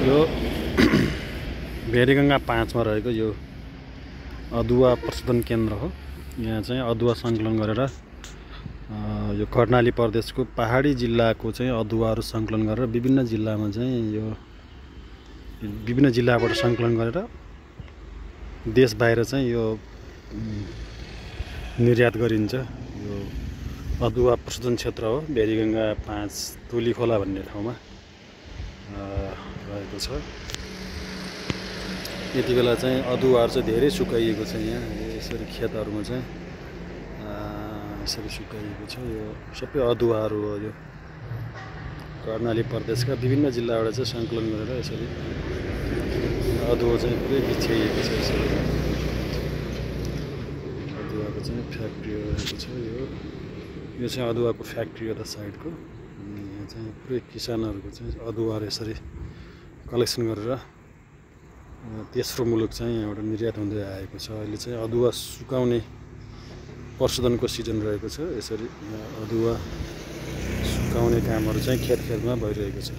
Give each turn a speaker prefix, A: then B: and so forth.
A: यो भेरीगङ्गा 5 मा रहेको यो अदुवा प्रशोधन केन्द्र हो। यहाँ चाहिँ अदुवा सङ्कलन गरेर यो कर्णाली प्रदेशको पहाडी जिल्लाको चाहिँ अदुवाहरू सङ्कलन गरेर विभिन्न जिल्लामा चाहिँ यो विभिन्न जिल्लाबाट सङ्कलन गरेर देश बाहिर चाहिँ यो निर्यात गरिन्छ। यो अदुवा प्रशोधन क्षेत्र हो। भेरीगङ्गा 5 तुलीखोला भन्ने ठाउँमा रहेको छ। यति बेला चाहिँ अदुवाहरू चाहिँ धेरै सुकाइएको छ। यहाँ यसरी खेतहरूमा चाहिँ यसरी सुकाइएको छ। यो सबै अदुवाहरू हो। यो कर्णाली प्रदेशका विभिन्न जिल्लाबाट चाहिँ सङ्कलन गरेर यसरी अदुवा चाहिँ पुरै बिछ्याइएको छ। यसरी अदुवाको चाहिँ फ्याक्ट्री रहेको छ। यो चाहिँ अदुवाको फ्याक्ट्री हो त साइडको। यहाँ चाहिँ पुरै किसानहरूको चाहिँ अदुवाहरू यसरी कलेक्सन गरेर तेस्रो मुलुक चाहिँ यहाँबाट निर्यात हुँदै आएको छ। अहिले चाहिँ अदुवा सुकाउने प्रशोधनको सिजन रहेको छ। यसरी अदुवा सुकाउने कामहरू चाहिँ खेतमा भइरहेको छ।